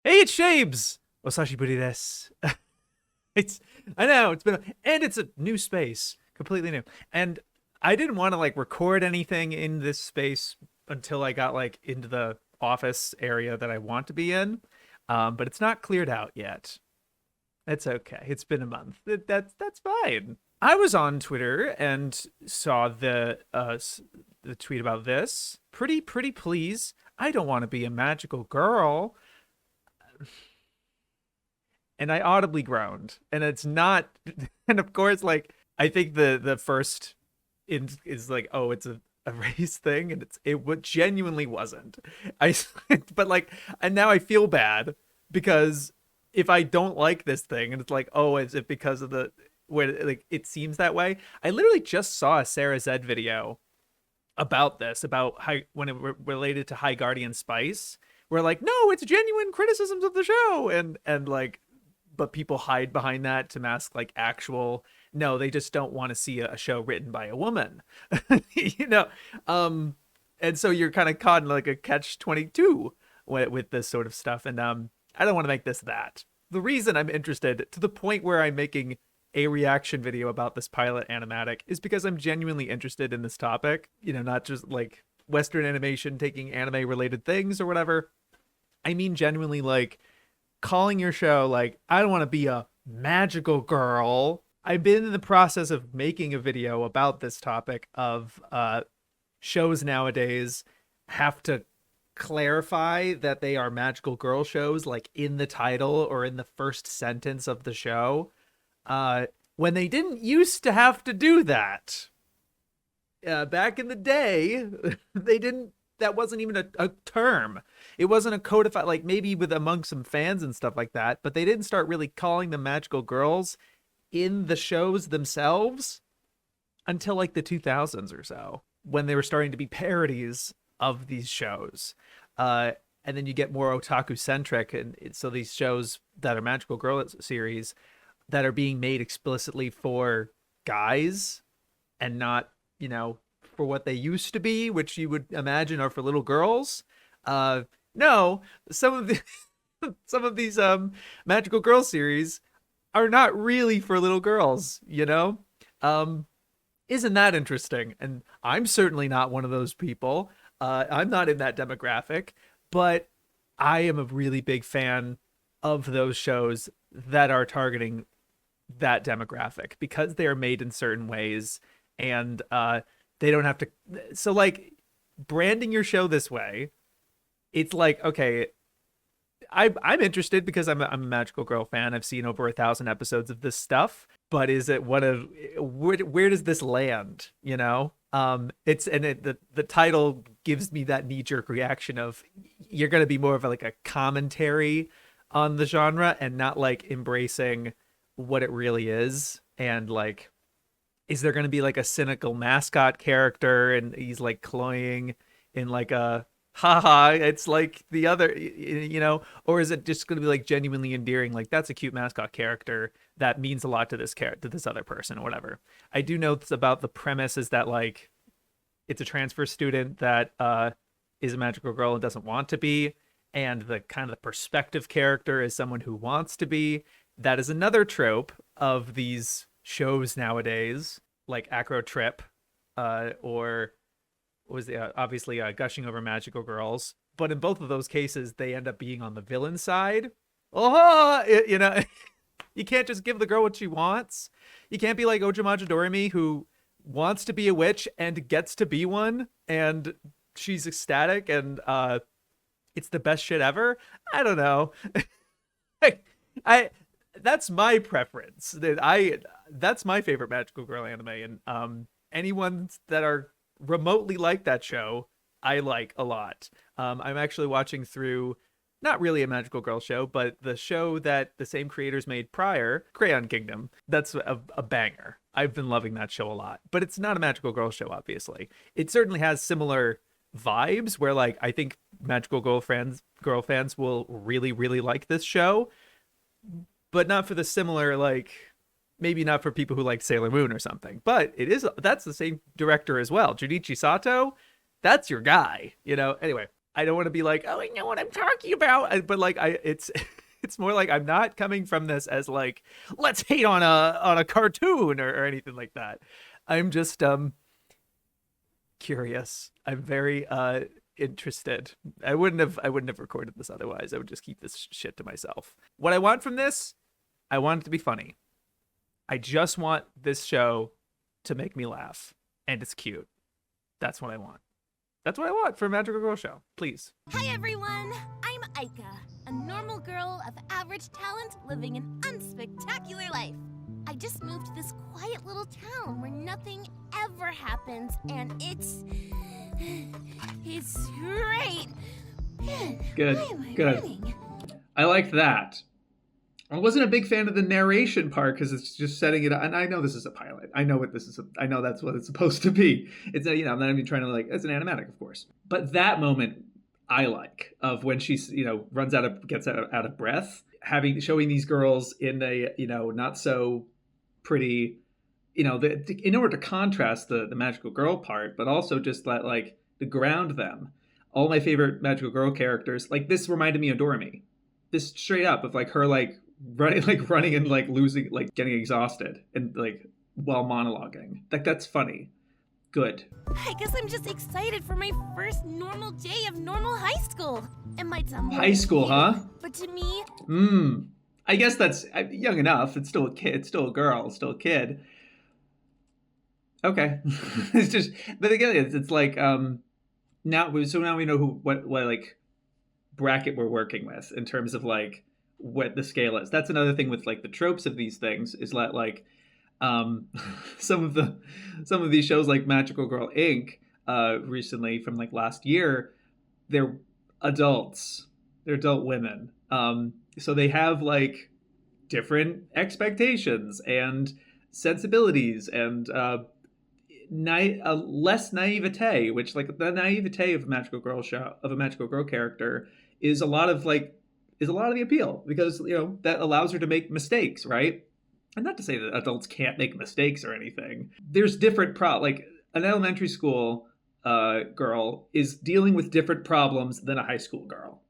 Hey, it's Shabes! Osashiburi desu. It's I know and it's a new space, completely new. And I didn't want to like record anything in this space until I got like into the office area that I want to be in. But it's not cleared out yet. It's okay. It's been a month. That's fine. I was on Twitter and saw the tweet about this. Pretty please. I don't want to be a magical girl. And I audibly groaned. And it's not, and of course, like I think the first is like, oh, it's a race thing, and it genuinely wasn't. I but like, and now I feel bad because if I don't like this thing, and it's like, oh, is it because of the where like it seems that way? I literally just saw a Sarah Zed video about this, about how when it related to High Guardian Spice. We're like, no, it's genuine criticisms of the show, and like but people hide behind that to mask like actual no, they just don't want to see a show written by a woman. you know and so you're kind of caught in like a catch 22 with this sort of stuff. And I don't want to make this that. The reason I'm interested to the point where I'm making a reaction video about this pilot animatic is because I'm genuinely interested in this topic, not just like Western animation taking anime related things or whatever. I mean genuinely like calling your show like I don't want to be a magical girl. I've been in the process of making a video about this topic of shows nowadays have to clarify that they are magical girl shows like in the title or in the first sentence of the show, when they didn't used to have to do that. Back in the day, they didn't. That wasn't even a term. It wasn't a codified, like maybe with among some fans and stuff like that, but they didn't start really calling them magical girls in the shows themselves until like the 2000s or so, when they were starting to be parodies of these shows. And then you get more otaku centric. And so these shows that are magical girl series that are being made explicitly for guys and not, for what they used to be, which you would imagine are for little girls. No, some of the some of these magical girl series are not really for little girls. Isn't that interesting? And I'm certainly not one of those people. I'm not in that demographic, but I am a really big fan of those shows that are targeting that demographic because they are made in certain ways, and they don't have to. So like branding your show this way, it's like, okay, I'm interested because I'm a magical girl fan. I've seen over 1,000 episodes of this stuff, but is it one of where does this land? The title gives me that knee jerk reaction of you're going to be more of like a commentary on the genre and not like embracing what it really is. And like, is there going to be like a cynical mascot character and he's like cloying in like a haha, it's like the other, or is it just going to be like genuinely endearing, like that's a cute mascot character that means a lot to this character, to this other person or whatever. I do know about the premise is that like it's a transfer student that is a magical girl and doesn't want to be, and the kind of the perspective character is someone who wants to be. That is another trope of these shows nowadays, like Acro Trip, or was obviously gushing over magical girls. But in both of those cases, they end up being on the villain side. Oh, you can't just give the girl what she wants. You can't be like Ojamaja Doremi, who wants to be a witch and gets to be one, and she's ecstatic, and it's the best shit ever. I don't know. I that's my preference. That's my favorite magical girl anime, and anyone that are remotely like that show, I like a lot. I'm actually watching through not really a magical girl show, but the show that the same creators made prior, Crayon Kingdom. That's a banger. I've been loving that show a lot, but it's not a magical girl show, obviously. It certainly has similar vibes where like I think magical girl fans will really, really like this show, but not for the similar, like maybe not for people who like Sailor Moon or something. But that's the same director as well. Junichi Sato, that's your guy, Anyway, I don't want to be like, oh, I know what I'm talking about. But like, it's it's more like I'm not coming from this as like, let's hate on a cartoon or anything like that. I'm just curious. I'm very interested. I wouldn't have recorded this otherwise. I would just keep this shit to myself. What I want from this, I want it to be funny. I just want this show to make me laugh, and it's cute. That's what I want. That's what I want for a Magical Girl show. Please. Hi everyone, I'm Aika, a normal girl of average talent living an unspectacular life. I just moved to this quiet little town where nothing ever happens, and it's great. Man, Good, why am I good. running? I liked that. I wasn't a big fan of the narration part because it's just setting it up. And I know this is a pilot. I know what this is. I know that's what it's supposed to be. It's I'm not even trying to like. It's an animatic, of course. But that moment I like of when she's gets out of breath, showing these girls in a not so pretty, in order to contrast the magical girl part, but also just like to ground them. All my favorite magical girl characters, like this reminded me of Doremi. This straight up of like her running and like losing, like getting exhausted and like while monologuing. Like that's funny. Good. I guess I'm just excited for my first normal day of normal high school. It might sound High school, huh? But to me, I guess that's young enough. It's still a kid. It's still a girl. It's still a kid. Okay. It's just, but again, it's like now we know what like bracket we're working with in terms of like what the scale is. That's another thing with like the tropes of these things is that like some of these shows like Magical Girl Inc. Recently from like last year, they're adults. They're adult women. So they have like different expectations and sensibilities and less naivete, which like the naivete of a Magical Girl character is a lot of the appeal because that allows her to make mistakes, right? And not to say that adults can't make mistakes or anything. There's different like an elementary school girl is dealing with different problems than a high school girl.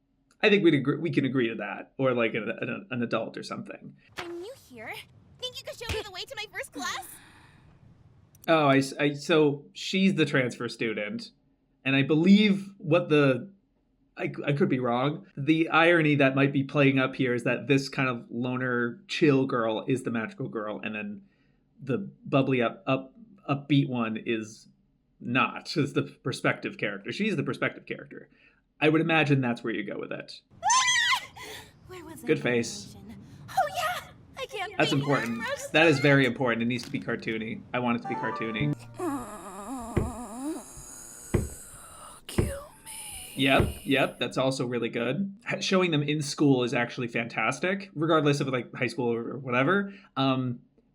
I think we can agree to that, or like an adult or something. I'm new here. Think you could show me the way to my first class? Oh, so she's the transfer student, and I believe I could be wrong. The irony that might be playing up here is that this kind of loner, chill girl is the magical girl, and then the bubbly upbeat one is not. Is the perspective character. She's the perspective character. I would imagine that's where you go with it. Where was Good face. Oh yeah, I can't. That's important. That is very important. It needs to be cartoony. I want it to be cartoony. Yep, that's also really good. Showing them in school is actually fantastic, regardless of like high school or whatever.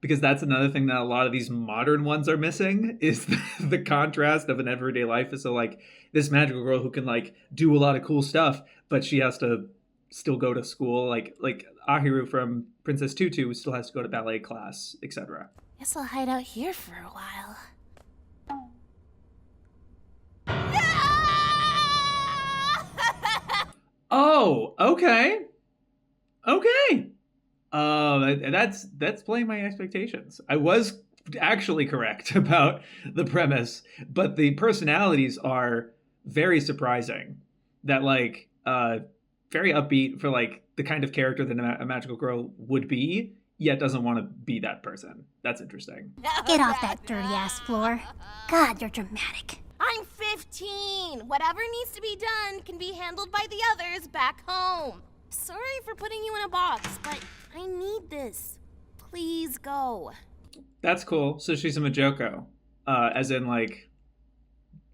Because that's another thing that a lot of these modern ones are missing is the contrast of an everyday life. So like this magical girl who can like do a lot of cool stuff, but she has to still go to school. Like Ahiru from Princess Tutu still has to go to ballet class, etc. Guess I'll hide out here for a while. Oh, okay. That's playing my expectations. I was actually correct about the premise, but the personalities are very surprising. That like very upbeat for like the kind of character that a magical girl would be, yet doesn't want to be that person. That's interesting. Get off that dirty ass floor. God, you're dramatic. I'm 15. Whatever needs to be done can be handled by the others back home. Sorry for putting you in a box, but I need this. Please go. That's cool. So she's a Majoko, as in like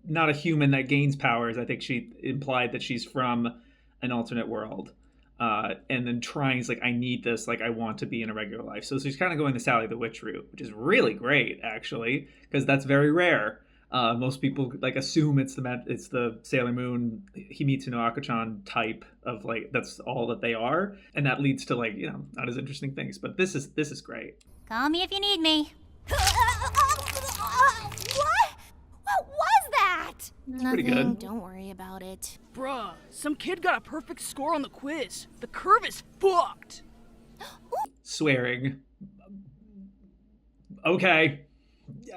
not a human that gains powers. I think she implied that she's from an alternate world, and then trying like I need this. Like I want to be in a regular life. So she's kind of going the Sally the Witch route, which is really great actually, because that's very rare. Most people like assume it's the Sailor Moon Himitsu no Ako-chan type of like that's all that they are, and that leads to like not as interesting things. But this is great. Call me if you need me. What? What was that? What? pretty Nothing. good. Don't worry about it. Bruh, some kid got a perfect score on the quiz. The curve is fucked. Swearing. Okay.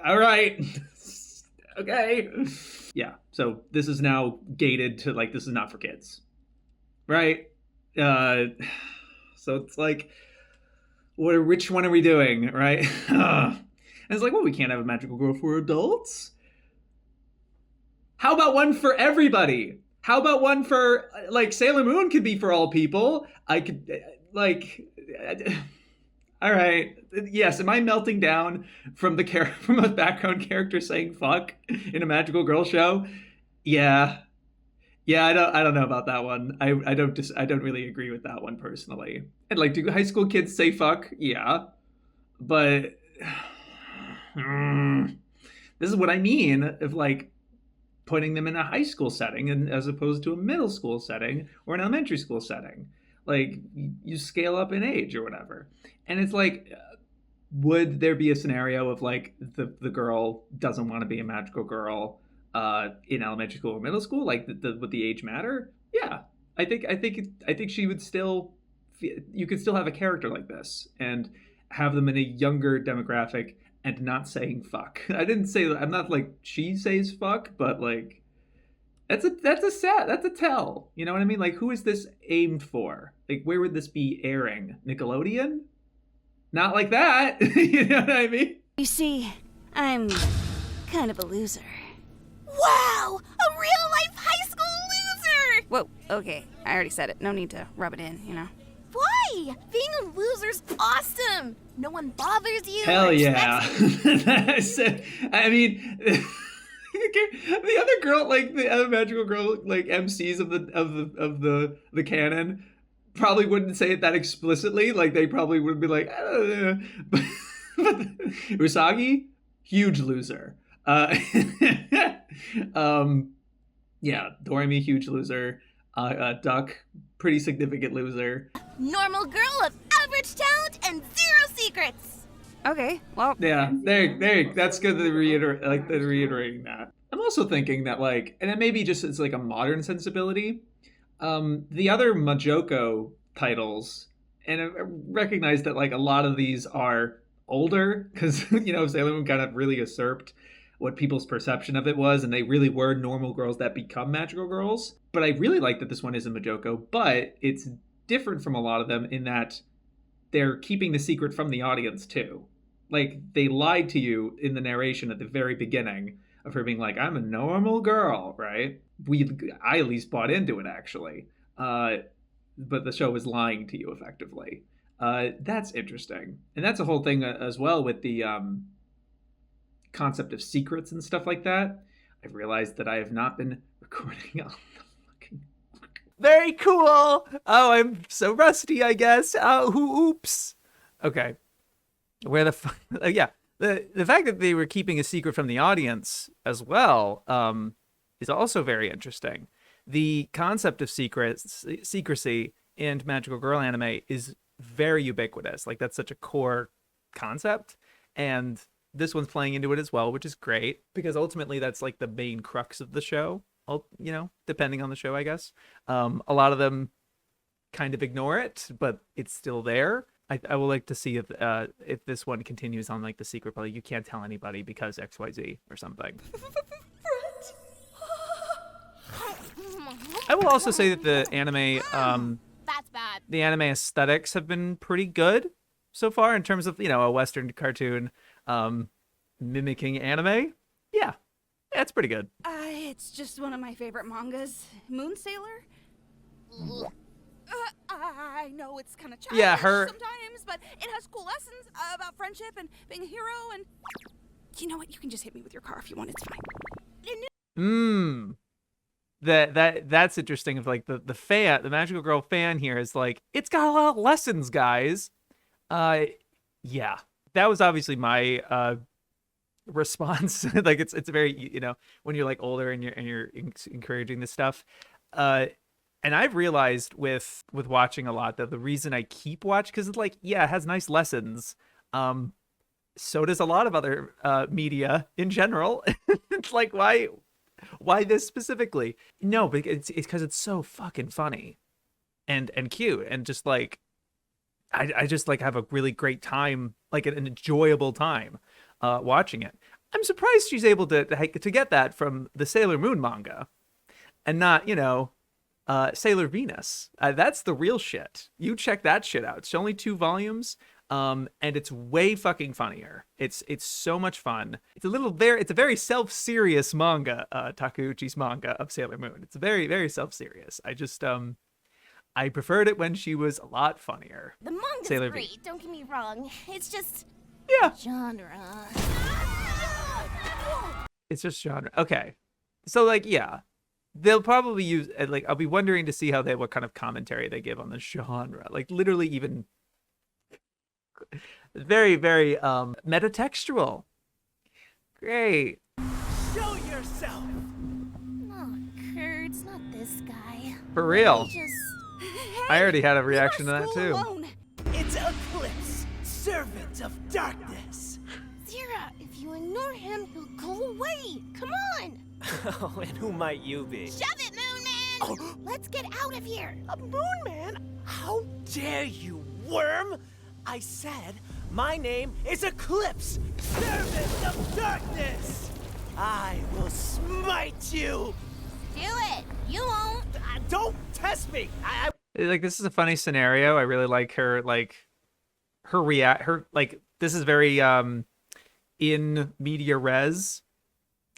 All right. Okay. Yeah. So this is now gated to like this is not for kids, right? So it's like, which one are we doing, right? And it's like, well, we can't have a magical girl for adults. How about one for everybody? How about one for like Sailor Moon could be for all people? I could like. All right. Yes. Am I melting down from from a background character saying "fuck" in a magical girl show? Yeah. Yeah. I don't know about that one. I don't really agree with that one personally. And like, do high school kids say "fuck"? Yeah. But this is what I mean of like putting them in a high school setting and as opposed to a middle school setting or an elementary school setting. Like you scale up in age or whatever. And it's like, would there be a scenario of like the girl doesn't want to be a magical girl in elementary school or middle school? Like, would the age matter? Yeah, I think she would still. You could still have a character like this and have them in a younger demographic and not saying fuck. I didn't say that. I'm not like she says fuck, but like that's a tell. You know what I mean? Like, who is this aimed for? Like, where would this be airing? Nickelodeon? Not like that. You know what I mean? You see, I'm kind of a loser. Wow! A real-life high school loser! Whoa, okay, I already said it. No need to rub it in, you know? Why? Being a loser's awesome! No one bothers you. Hell or yeah. expects- I mean, the other girl, like the other magical girl, like MCs of the canon, probably wouldn't say it that explicitly. Like they probably would be like, but Usagi, huge loser. Yeah, Doremi, huge loser. Duck, pretty significant loser. Normal girl of average talent and zero secrets. Okay, well, Yeah, there. That's good to reiterate. Like reiterating that. I'm also thinking that like, and it maybe just it's like a modern sensibility. The other Majoko titles, and I recognize that like a lot of these are older because you know Sailor Moon kind of really usurped what people's perception of it was, and they really were normal girls that become magical girls. But I really like that this one is a Majoko, but it's different from a lot of them in that they're keeping the secret from the audience too. Like they lied to you in the narration at the very beginning of her being like, "I'm a normal girl," right? I at least bought into it actually, but the show was lying to you effectively. That's interesting, and that's a whole thing as well with the concept of secrets and stuff like that. I've realized that I have not been recording on the fucking. Very cool. Oh, I'm so rusty, I guess. Oops. Okay. Where the fuck? Yeah. The fact that they were keeping a secret from the audience as well is also very interesting. The concept of secrecy in magical girl anime is very ubiquitous. Like that's such a core concept, and this one's playing into it as well, which is great because ultimately that's like the main crux of the show. You know, depending on the show, I guess. A lot of them kind of ignore it, but it's still there. I would like to see if this one continues on like the secret, but like, you can't tell anybody because XYZ or something. I will also say that the anime, That's bad. the anime aesthetics have been pretty good so far in terms of, you know, a Western cartoon mimicking anime. Yeah, it's pretty good. it's just one of my favorite mangas. Moon Sailor? I know it's kind of childish Yeah, her- sometimes, but it has cool lessons about friendship and being a hero, and you know what? You can just hit me with your car if you want. It's fine. That's interesting. Of like the magical girl fan here is like, it's got a lot of lessons, guys. Yeah, that was obviously my response. Like it's very, you know, when you're like older and you're encouraging this stuff. And I've realized with watching a lot that the reason I keep watching, because it's like, yeah, it has nice lessons. So does a lot of other media in general. It's like, why Why this specifically? No, but it's because it's so fucking funny and cute and just like I just like have a really great time, like an enjoyable time watching it. I'm surprised she's able to get that from the Sailor Moon manga and not, Sailor Venus. That's the real shit. You check that shit out. It's only 2 volumes. And it's way fucking funnier. It's so much fun. It's a very self-serious manga, Takeuchi's manga of Sailor Moon. It's very, very self-serious. I just I preferred it when she was a lot funnier. The manga's Sailor V. great, don't get me wrong. It's just Yeah. genre. It's just genre. Okay. So like, yeah. They'll probably use like I'll be wondering to see what kind of commentary they give on the genre. Like literally even very, very metatextual. Great. Show yourself. Oh, Kurt's not this guy. For real. He just... I already had a reaction to that School too. alone. It's Eclipse, servant of darkness. Zira, if you ignore him, he'll go away. Come on. Oh, and who might you be? Shove it, Moon Man. Let's get out of here. A moon man? How dare you, worm! I said my name is Eclipse, servant of darkness. I will smite you. Do it. You won't. Don't test me. I Like this is a funny scenario. I really like her this is very in media res.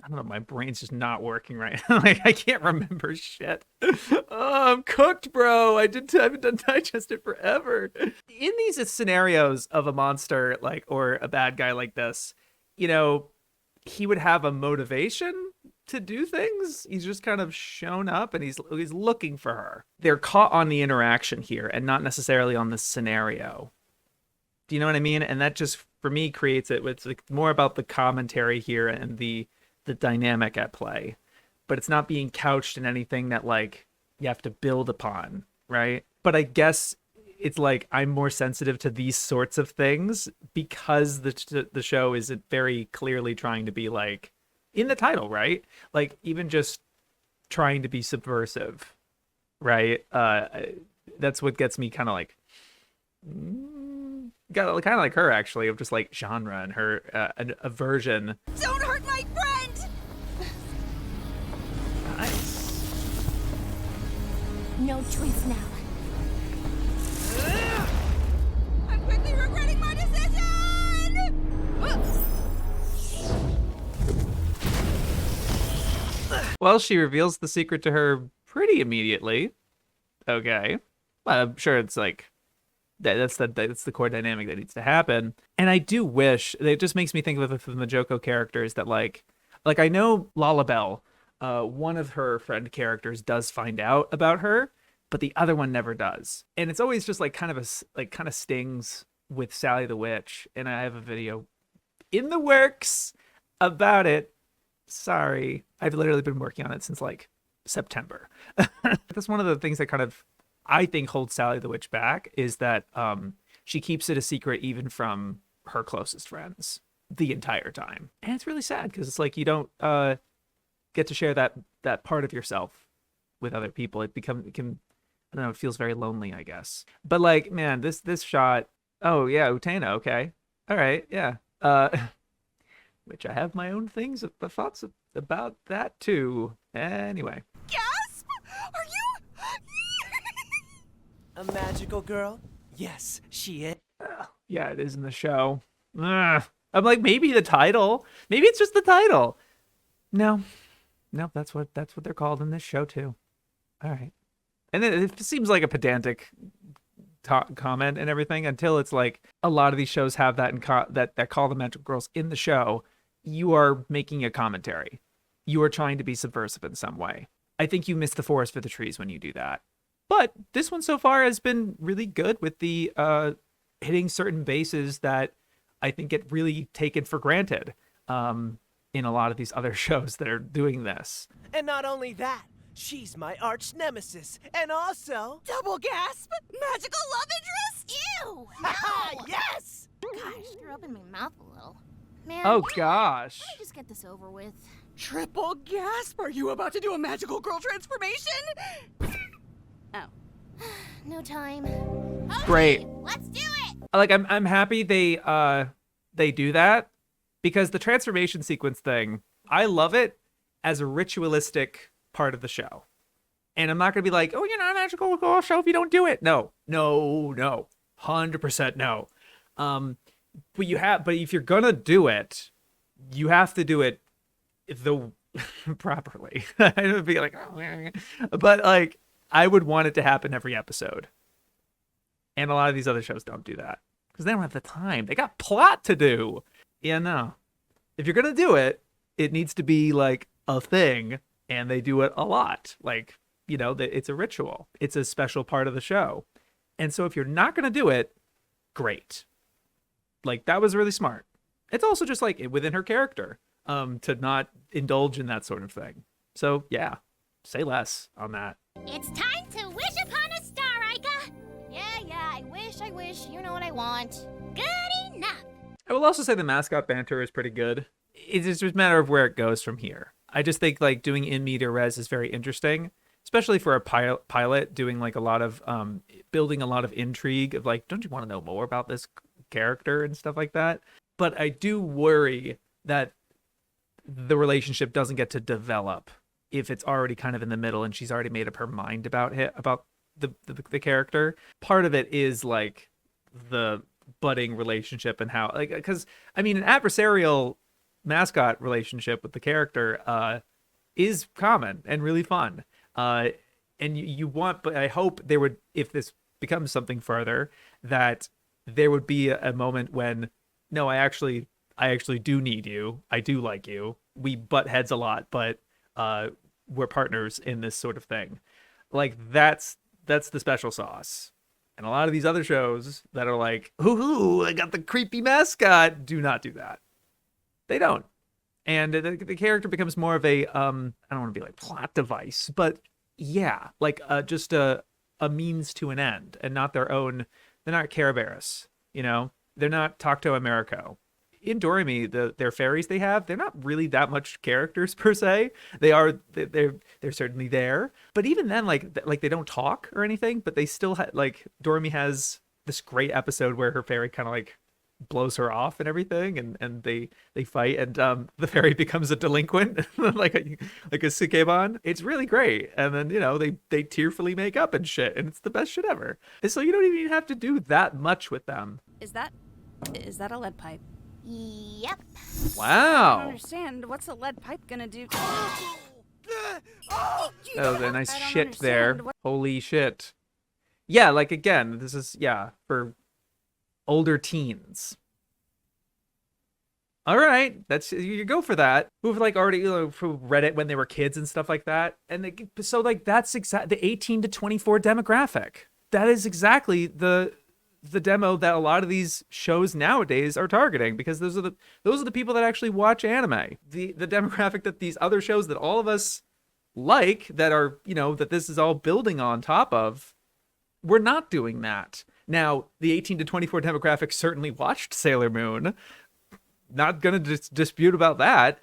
I don't know, my brain's just not working right. Like I can't remember shit. Oh, I'm cooked, bro. I haven't done digested forever. In these scenarios of a monster or a bad guy like this, he would have a motivation to do things. He's just kind of shown up and he's looking for her. They're caught on the interaction here and not necessarily on the scenario. Do you know what I mean? And that just for me creates it. It's like more about the commentary here and the dynamic at play, but it's not being couched in anything that you have to build upon, right? But I guess it's I'm more sensitive to these sorts of things because the show is very clearly trying to be in the title, right? Even just trying to be subversive, right? That's what gets me kind of got kind of like her actually, of just genre and her an aversion. Don't hurt my friend! No choice now. I'm quickly regretting my decision! Well, she reveals the secret to her pretty immediately. Okay. Well, I'm sure it's that's the core dynamic that needs to happen. And I do wish, it just makes me think of the Majoko characters that I know Lalabelle, one of her friend characters does find out about her, but the other one never does. And it's always just kind of stings with Sally the Witch. And I have a video in the works about it. Sorry. I've literally been working on it since September. That's one of the things that kind of, I think, holds Sally the Witch back is that she keeps it a secret even from her closest friends the entire time. And it's really sad because it's you don't get to share that part of yourself with other people. It can, I don't know, it feels very lonely, I guess. But man, this shot, oh yeah, Utena, okay. All right, yeah. Which I have my own thoughts about that too. Anyway. Gasp! Are you... A magical girl? Yes, she is. Yeah, it is in the show. Ugh. I'm maybe the title. Maybe it's just the title. No, that's what they're called in this show too. All right. And it seems like a pedantic comment and everything until it's a lot of these shows have that that call the magical girls in the show. You are making a commentary. You are trying to be subversive in some way. I think you miss the forest for the trees when you do that. But this one so far has been really good with the hitting certain bases that I think get really taken for granted in a lot of these other shows that are doing this. And not only that, she's my arch nemesis, and also... Double gasp! Magical love interest? Ew! Haha, No! yes! Gosh, threw up in my mouth a little. Man, Oh can gosh. I just get this over with? Triple gasp! Are you about to do a magical girl transformation? Oh. No time. Great. Okay, let's do it! Like I'm happy they do that, because the transformation sequence thing, I love it as a ritualistic part of the show. And I'm not gonna be like, oh, you're not a magical girl show if you don't do it. No, 100% no. But if you're gonna do it, you have to do it the properly. I would be like, oh, but like I would want it to happen every episode. And a lot of these other shows don't do that because they don't have the time. They got plot to do. Yeah, no. If you're gonna do it, it needs to be like a thing, and they do it a lot. Like, you know, it's a ritual. It's a special part of the show. And so if you're not gonna do it, great. Like, that was really smart. It's also just like within her character, to not indulge in that sort of thing. So yeah, say less on that. It's time to wish upon a star, Aika! Yeah, I wish, you know what I want. Good enough! I will also say the mascot banter is pretty good. It's just a matter of where it goes from here. I just think like doing in media res is very interesting, especially for a pilot, doing like a lot of building a lot of intrigue of like, don't you want to know more about this character and stuff like that? But I do worry that the relationship doesn't get to develop if it's already kind of in the middle and she's already made up her mind about the character. Part of it is like the budding relationship and how, like, because I mean, an adversarial mascot relationship with the character is common and really fun, and you want, but I hope there would, if this becomes something further, that there would be a moment when, no, I actually do need you, I do like you, we butt heads a lot, but we're partners in this sort of thing. Like, that's the special sauce. And a lot of these other shows that are like, ooh, I got the creepy mascot, do not do that. They don't. And the character becomes more of a, I don't want to be like plot device, but yeah, like just a means to an end, and not their own. They're not Care Bears, you know? They're not Tacto Americo. In Doremi, their fairies they have, they're not really that much characters per se. They're certainly there, but even then, like they don't talk or anything, but they still like Doremi has this great episode where her fairy kind of like blows her off and everything, and they fight, and the fairy becomes a delinquent like a Sukeban. It's really great, and then, you know, they tearfully make up and shit, and it's the best shit ever. And so you don't even have to do that much with them. Is that a lead pipe? Yep. I don't Wow, understand. What's a lead pipe gonna do? that was a nice I don't shit there. understand. What- Holy shit. Yeah, like again, this is for older teens. All right, that's, you go for that. Who've like already, you know, who read it when they were kids and stuff like that, and so like that's exactly the 18 to 24 demographic. That is exactly the demo that a lot of these shows nowadays are targeting, because those are the people that actually watch anime. The demographic that these other shows that all of us like, that are, you know, that this is all building on top of, we're not doing that. Now, the 18 to 24 demographic certainly watched Sailor Moon. Not gonna dispute about that.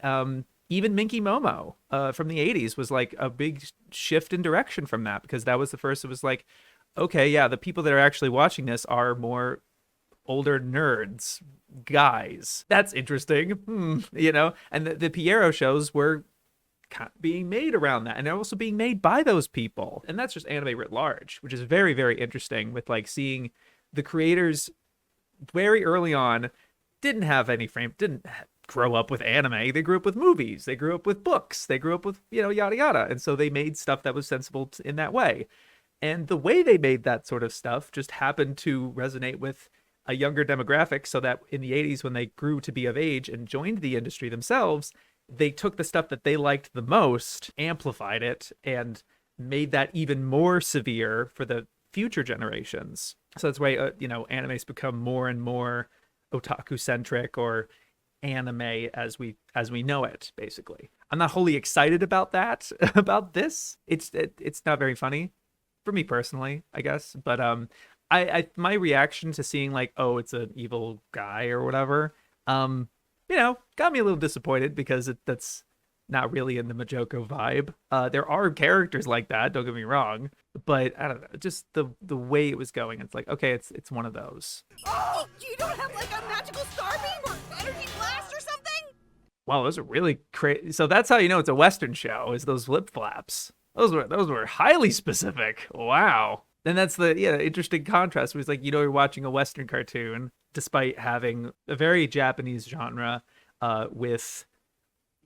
Even Minky Momo from the 80s was like a big shift in direction from that, because that was the first. It was like, okay, yeah, the people that are actually watching this are more older nerds, guys. That's interesting, you know? And the Pierrot shows were being made around that, and they're also being made by those people. And that's just anime writ large, which is very, very interesting, with like seeing the creators very early on didn't grow up with anime. They grew up with movies, they grew up with books, they grew up with, you know, yada yada. And so they made stuff that was sensible in that way. And the way they made that sort of stuff just happened to resonate with a younger demographic, so that in the 80s, when they grew to be of age and joined the industry themselves, they took the stuff that they liked the most, amplified it, and made that even more severe for the future generations. So that's why, you know, anime's become more and more otaku centric, or anime as we know it, basically. I'm not wholly excited about that, about this. It's not very funny for me personally, I guess. But I my reaction to seeing like, oh, it's an evil guy or whatever, you know, got me a little disappointed, because that's not really in the Majoko vibe. There are characters like that, don't get me wrong, but I don't know, just the way it was going, it's like, okay, it's one of those. Oh, you don't have like a magical star beam or energy blast or something? Wow, those are really crazy. So that's how you know it's a Western show, is those flip flaps. Those were highly specific. Wow. And that's the interesting contrast. It was like, you're watching a Western cartoon despite having a very Japanese genre, with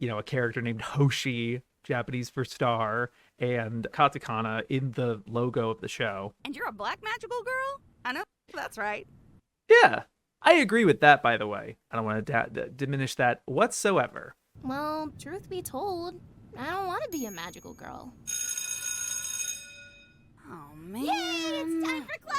a character named Hoshi, Japanese for star, and katakana in the logo of the show. And you're a black magical girl? I know that's right. Yeah, I agree with that, by the way. I don't want to diminish that whatsoever. Well, truth be told, I don't want to be a magical girl. Oh man. Yay, it's time for class!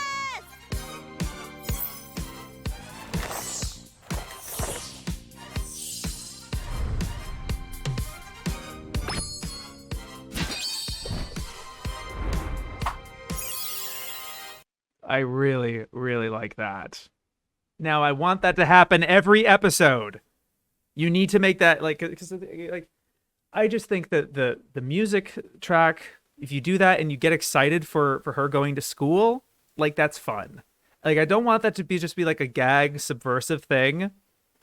I really, really like that. Now, I want that to happen every episode. You need to make that, because I just think that the music track, if you do that and you get excited for her going to school, that's fun. I don't want that to just be like a gag subversive thing.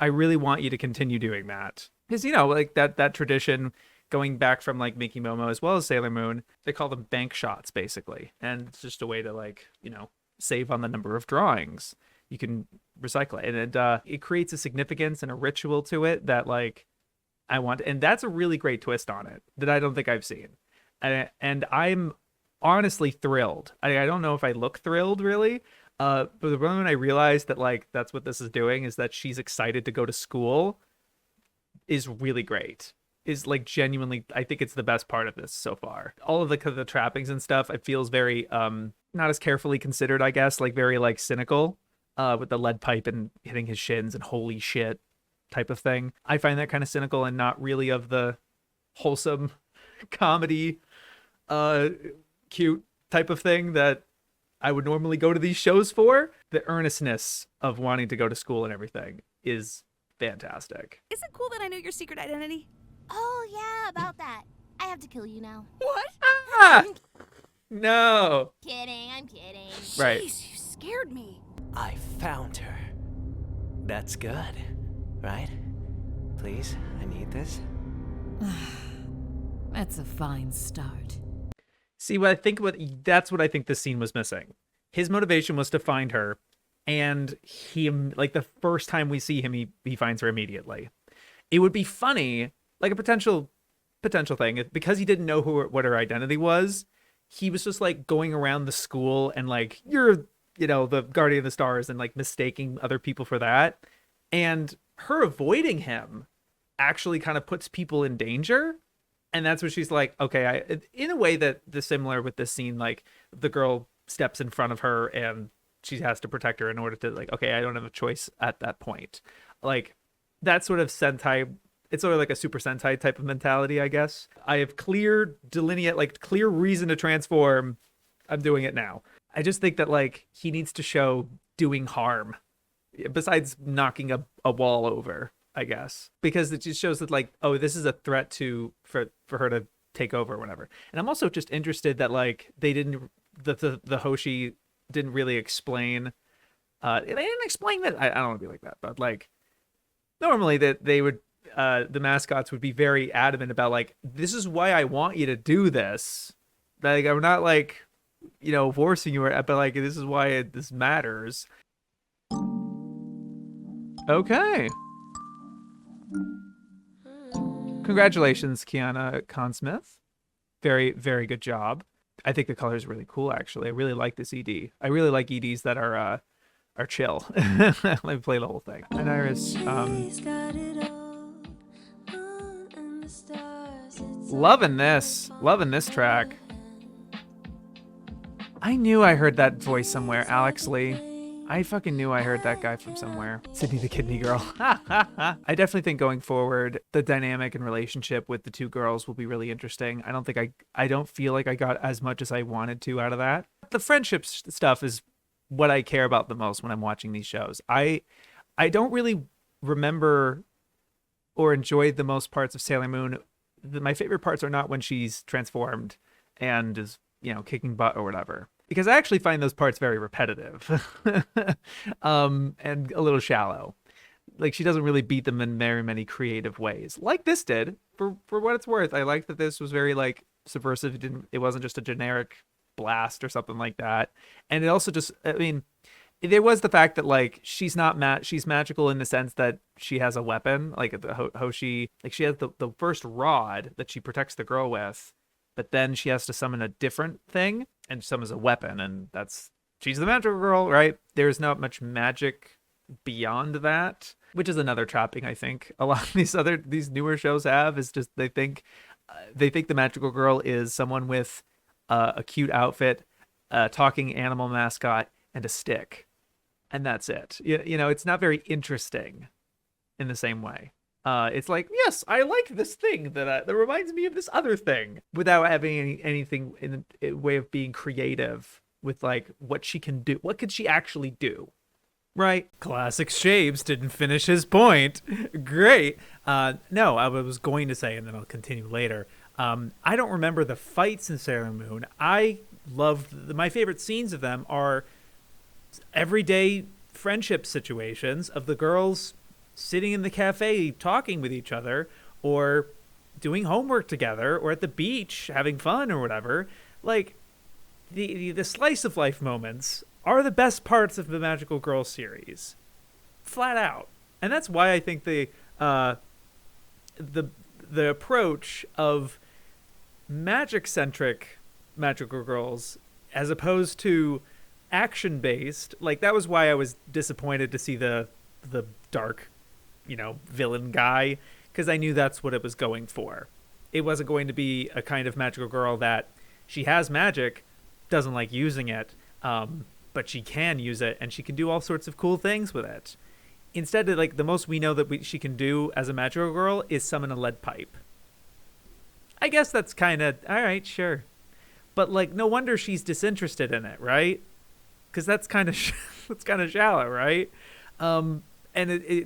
I really want you to continue doing that. Because, that tradition going back from Miki Momo as well as Sailor Moon, they call them bank shots, basically. And it's just a way to save on the number of drawings. You can recycle it. And it creates a significance and a ritual to it that I want. And that's a really great twist on it that I don't think I've seen. And I'm honestly thrilled. I don't know if I look thrilled really. But the moment I realized that that's what this is doing, is that she's excited to go to school, is really great. Is genuinely, I think it's the best part of this so far. All of the trappings and stuff, it feels very not as carefully considered, I guess, very cynical, with the lead pipe and hitting his shins and holy shit type of thing. I find that kind of cynical and not really of the wholesome comedy cute type of thing that I would normally go to these shows for. The earnestness of wanting to go to school and everything is fantastic. Is it cool that I know your secret identity? Oh, yeah, about that. I have to kill you now. What? Ah! No. Kidding, I'm kidding. Right. Jeez, you scared me. I found her. That's good, right? Please, I need this. That's a fine start. See, that's what I think this scene was missing. His motivation was to find her, and he, the first time we see him, he finds her immediately. It would be funny, a potential thing, because he didn't know what her identity was. He was just going around the school and you're, the guardian of the stars, and mistaking other people for that. And her avoiding him actually kind of puts people in danger. And that's what she's like, okay, in a way that the similar with this scene, the girl steps in front of her and she has to protect her in order to okay, I don't have a choice at that point. That sort of Sentai, it's sort of like a Super Sentai type of mentality, I guess. I have clear reason to transform. I'm doing it now. I just think that he needs to show doing harm besides knocking a wall over, I guess, because it just shows that this is a threat for her to take over or whatever. And I'm also just interested that they didn't, the Hoshi didn't really explain. They didn't explain that. I don't want to be like that, but normally that they would, the mascots would be very adamant about this is why I want you to do this. I'm not forcing you, but this is why this matters. Okay. Congratulations, Kiana Consmith. Very, very good job. I think the color is really cool, actually. I really like this ED. I really like EDs that are chill. Let me play the whole thing. And Iris, loving this track. I knew I heard that voice somewhere, Alex Lee. I fucking knew I heard that guy from somewhere. Sydney the Kidney Girl. I definitely think going forward, the dynamic and relationship with the two girls will be really interesting. I don't feel like I got as much as I wanted to out of that. The friendship stuff is what I care about the most when I'm watching these shows. I don't really remember or enjoy the most parts of Sailor Moon my favorite parts are not when she's transformed and is, kicking butt or whatever. Because I actually find those parts very repetitive and a little shallow. Like, she doesn't really beat them in very many creative ways, like this did. For what it's worth, I like that this was very like subversive. It wasn't just a generic blast or something like that. And it also just, I mean, there was the fact that like she's magical in the sense that she has a weapon, like the Hoshi, like she has the first rod that she protects the girl with, but then she has to summon a different thing and summons a weapon, and she's the magical girl, right? There's not much magic beyond that, which is another trapping I think a lot of these newer shows have, is just they think the magical girl is someone with a cute outfit, a talking animal mascot, and a stick, and that's it. It's not very interesting in the same way. It's like, yes, I like this thing that reminds me of this other thing, without having anything in a way of being creative with like what she can do. What could she actually do? Right. Classic Shapes didn't finish his point. Great. No, I was going to say, and then I'll continue later. I don't remember the fights in Sailor Moon. I loved my favorite scenes of them are everyday friendship situations of the girls sitting in the cafe talking with each other, or doing homework together, or at the beach having fun or whatever. Like the slice of life moments are the best parts of the Magical Girl series, flat out. And that's why I think the approach of magic-centric Magical Girls as opposed to action-based, like that was why I was disappointed to see the dark, villain guy, because I knew that's what it was going for. It wasn't going to be a kind of magical girl that she has magic, doesn't like using it, but she can use it and she can do all sorts of cool things with it. Instead, like the most we know that she can do as a magical girl is summon a lead pipe. I guess that's kind of all right, sure, but like no wonder she's disinterested in it, right? Because that's kind of that's kind of shallow, right? And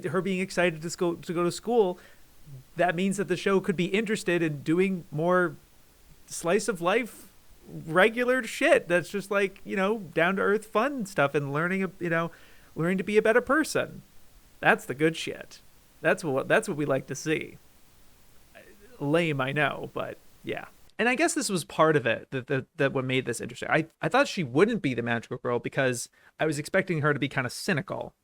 her being excited to go to school, that means that the show could be interested in doing more slice of life, regular shit that's just like, down to earth fun stuff and learning to be a better person. That's the good shit. That's what we like to see. Lame, I know, but yeah. And I guess this was part of it that what made this interesting. I thought she wouldn't be the magical girl because I was expecting her to be kind of cynical.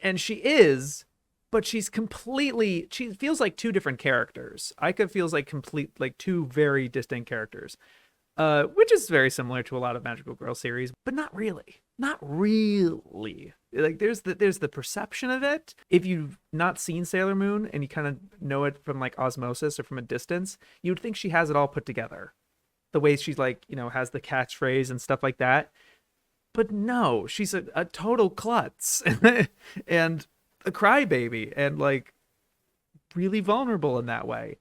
And she is, but she feels like two different characters. Aika feels like two very distinct characters, which is very similar to a lot of Magical Girl series, but not really. Not really. Like there's the perception of it. If you've not seen Sailor Moon and you kind of know it from like osmosis or from a distance, you would think she has it all put together. The way she's like, has the catchphrase and stuff like that. But no, she's a total klutz and a crybaby and like really vulnerable in that way.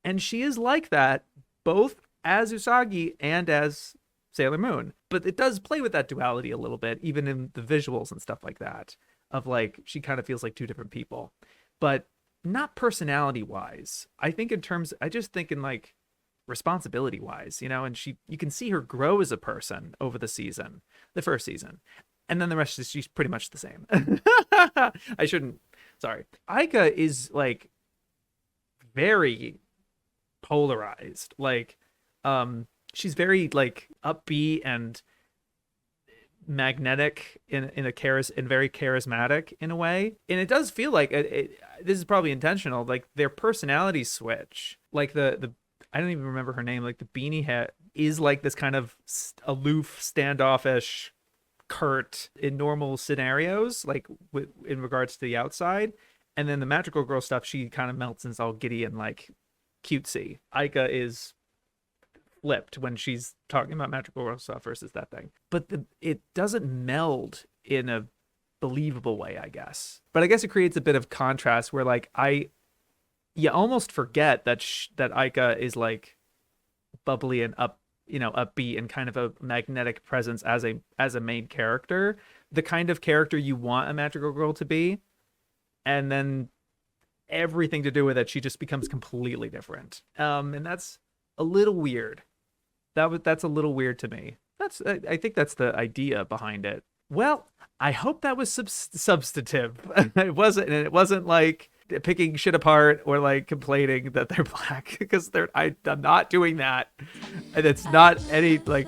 And she is like that both as Usagi and as Sailor Moon. But it does play with that duality a little bit, even in the visuals and stuff like that, of like she kind of feels like two different people, but not personality wise. I just think in like responsibility wise, and you can see her grow as a person over the first season, and then the rest is she's pretty much the same. Sorry. Aika is like very polarized. Like, she's very like upbeat and magnetic and very charismatic in a way. And it does feel like this is probably intentional. Like their personalities switch. Like the I don't even remember her name. Like the beanie hat is like this kind of aloof, standoffish, curt in normal scenarios, like in regards to the outside. And then the magical girl stuff, she kind of melts and is all giddy and like cutesy. Aika is flipped when she's talking about magical girl stuff versus that thing. But it doesn't meld in a believable way, I guess. But I guess it creates a bit of contrast where like you almost forget that Aika is like bubbly and upbeat and kind of a magnetic presence as a main character, the kind of character you want a magical girl to be. And then everything to do with it, she just becomes completely different. And that's a little weird. That's a little weird to me. I think that's the idea behind it. Well, I hope that was substantive. It wasn't like picking shit apart or like complaining that they're black, because I'm not doing that. And it's not any like,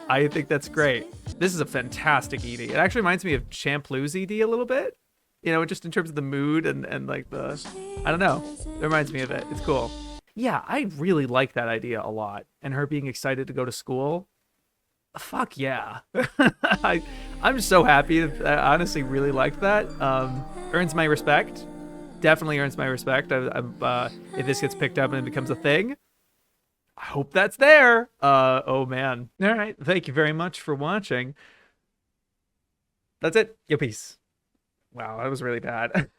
I think that's great. This is a fantastic ED. It actually reminds me of Champlu's ED a little bit, you know, just in terms of the mood and like the, I don't know, it reminds me of it. It's cool. Yeah, I really like that idea a lot. And her being excited to go to school. Fuck yeah. I'm so happy. I honestly really liked that. Earns my respect. Definitely earns my respect. If this gets picked up and it becomes a thing, I hope that's there. Oh man. All right. Thank you very much for watching. That's it. Yo, peace. Wow, that was really bad.